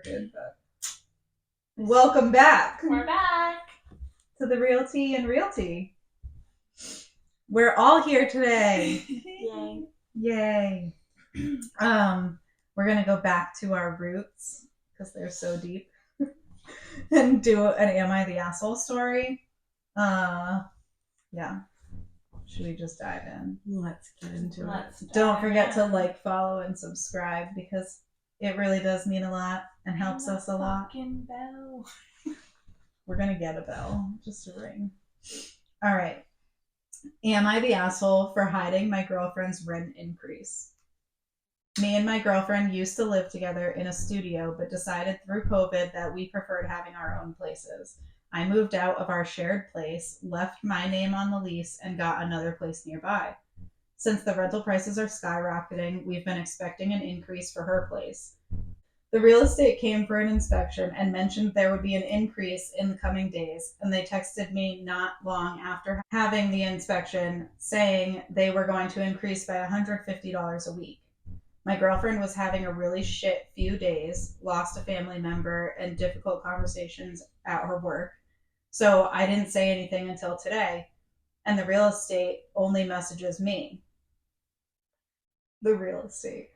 good, but welcome back. We're back to the Realty and Realty. We're all here today. Yay. Yay. We're gonna go back to our roots because they're so deep and do an Am I the Asshole story. Yeah. Should we just dive in? Let's get into it. Don't forget to like, follow, and subscribe because it really does mean a lot and helps us a lot. Fucking bell. We're gonna get a bell, just a ring. All right. Am I the asshole for hiding my girlfriend's rent increase? Me and my girlfriend used to live together in a studio, but decided through COVID that we preferred having our own places. I moved out of our shared place, left my name on the lease, and got another place nearby. Since the rental prices are skyrocketing, we've been expecting an increase for her place. The real estate came for an inspection and mentioned there would be an increase in the coming days, and they texted me not long after having the inspection saying they were going to increase by $150 a week. My girlfriend was having a really shit few days, lost a family member, and difficult conversations at her work. So I didn't say anything until today, and the real estate only messages me. The real estate.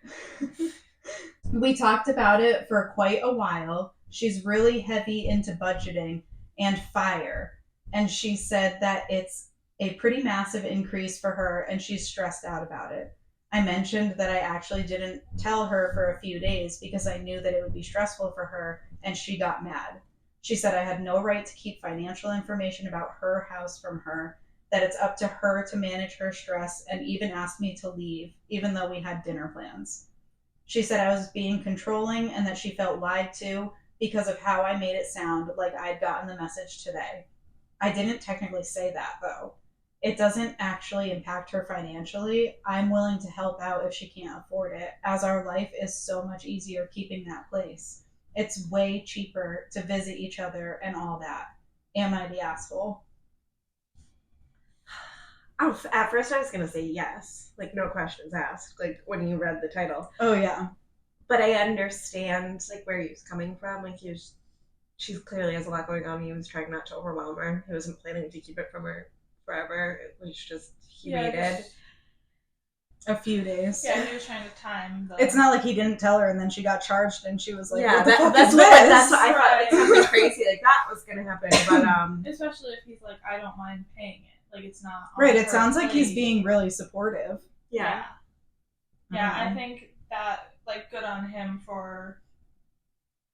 We talked about it for quite a while. She's really heavy into budgeting and fire, and she said that it's a pretty massive increase for her and she's stressed out about it. I mentioned that I actually didn't tell her for a few days because I knew that it would be stressful for her, and she got mad. She said I had no right to keep financial information about her house from her, that it's up to her to manage her stress, and even asked me to leave, even though we had dinner plans. She said I was being controlling and that she felt lied to because of how I made it sound like I'd gotten the message today. I didn't technically say that, though. It doesn't actually impact her financially. I'm willing to help out if she can't afford it, as our life is so much easier keeping that place. It's way cheaper to visit each other and all that. Am I the asshole? Oh, at first I was going to say yes. Like, no questions asked. Like, when you read the title. Oh, yeah. But I understand, like, where he was coming from. Like, she clearly has a lot going on. He was trying not to overwhelm her. He wasn't planning to keep it from her forever. It was just, he waited a few days. Yeah, he was trying to time the... It's not like he didn't tell her and then she got charged and she was like, yeah, what the fuck that's is what this? I thought, like, something crazy like that was going to happen. But, especially if he's like, I don't mind paying it. Like, it's not... Right, it sounds like he's being really supportive. Yeah. Yeah, I think that, like, good on him for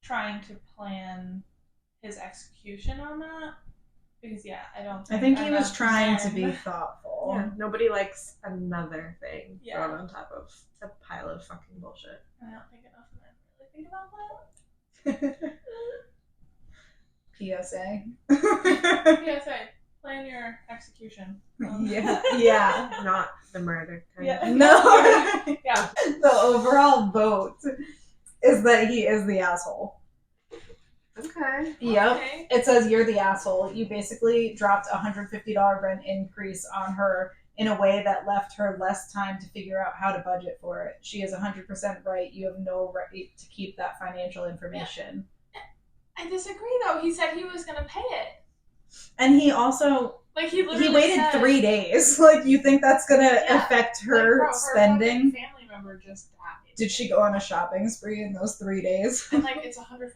trying to plan his execution on that. Because, yeah, I think he was trying to be thoughtful. Yeah, nobody likes another thing thrown on top of a pile of fucking bullshit. I don't think enough of men really think about that. PSA. PSA. Plan your execution. Yeah. Not the murder kind Yeah. of. No. Yeah. The overall vote is that he is the asshole. Okay. Yep. Okay. It says you're the asshole. You basically dropped a $150 rent increase on her in a way that left her less time to figure out how to budget for it. She is 100% right. You have no right to keep that financial information. I disagree, though. He said he was going to pay it. And he also... Like, he waited said, 3 days. Like, you think that's going to affect her like, spending? Her family member just died. Did she go on a shopping spree in those 3 days? And, like, it's $150.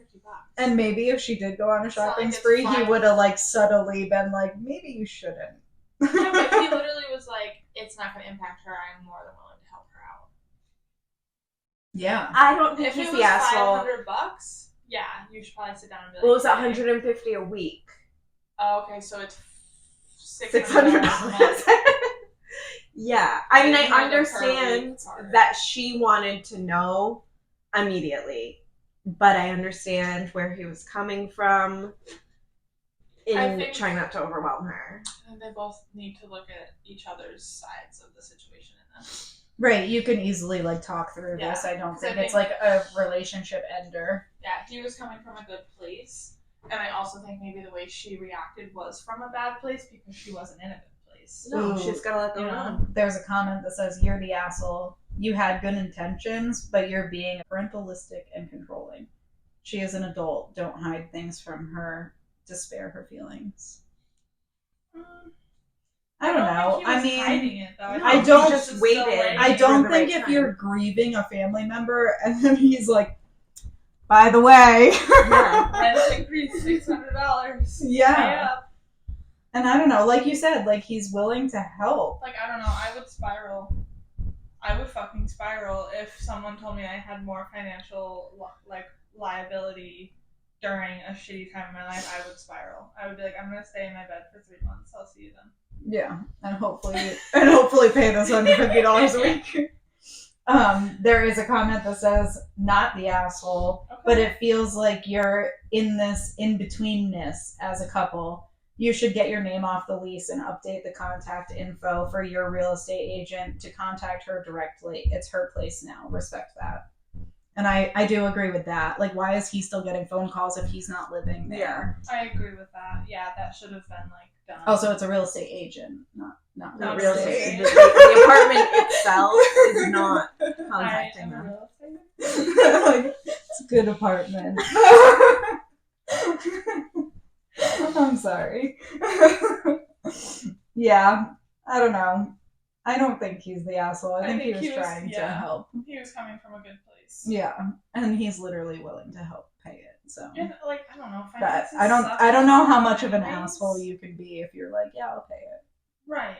And maybe if she did go on a shopping like spree, he would have, like, subtly been like, maybe you shouldn't. Yeah, but he literally was like, it's not going to impact her. I'm more than willing to help her out. Yeah. I don't think If he's it the was asshole. $500, yeah, you should probably sit down and be like, Well, it was $150 a week. Oh, okay, so it's $600. a month. Yeah. I mean, I $600 understand per week. that she wanted to know immediately, but I understand where he was coming from in trying not to overwhelm her. And they both need to look at each other's sides of the situation in this. Right, you can easily, like, talk through this. I don't think it's, like, a relationship ender. Yeah, he was coming from a good place. And I also think maybe the way she reacted was from a bad place because she wasn't in a good place. No, she's got to let them know. There's a comment that says, you're the asshole. You had good intentions, but you're being parentalistic and controlling. She is an adult. Don't hide things from her to spare her feelings. I don't know. I mean, hiding it, though. I don't just waited. I don't think if you're grieving a family member and then he's like, by the way, rent increased $600. Yeah. And I don't know, like you said, like he's willing to help. Like, I don't know, I would spiral. I would fucking spiral if someone told me I had more financial like liability during a shitty time in my life. I would spiral. I would be like, I'm gonna stay in my bed for 3 months. I'll see you then. Yeah, and hopefully pay this $150 a week. There is a comment that says, not the asshole, but it feels like you're in this in-betweenness as a couple. You should get your name off the lease and update the contact info for your real estate agent to contact her directly. It's her place now. Respect that. And I do agree with that. Like, why is he still getting phone calls if he's not living there? Yeah, I agree with that. Yeah, that should have been, like, done. Also, it's a real estate agent, not real estate. The apartment itself is not contacting them. Real estate? Like, it's a good apartment. I'm sorry. Yeah, I don't know. I don't think he's the asshole. I think he was trying to help. He was coming from a good place. Yeah, and he's literally willing to help pay it. So, and, like, I don't know. But I don't know how much of an asshole you can be if you're like, yeah, I'll pay it. Right.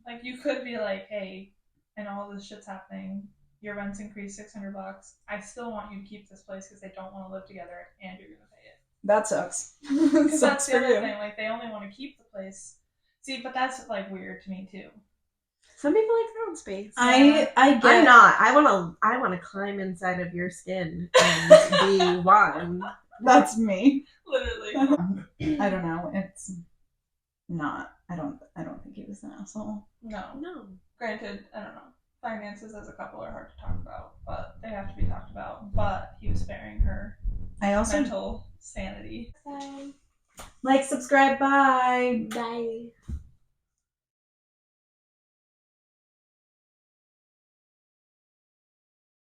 Like, you could be like, hey, and all this shit's happening. Your rent's increased $600. I still want you to keep this place because they don't want to live together, and you're gonna pay it. That sucks. Because that's the other thing. Like, they only want to keep the place. See, but that's, like, weird to me too. Some people like their own space. I get. I'm not. I wanna climb inside of your skin and be one. That's me. Literally. I don't know. It's not. I don't think he was an asshole. No. Granted, I don't know. Finances as a couple are hard to talk about, but they have to be talked about. But he was sparing her mental sanity. Like, subscribe, bye. Bye.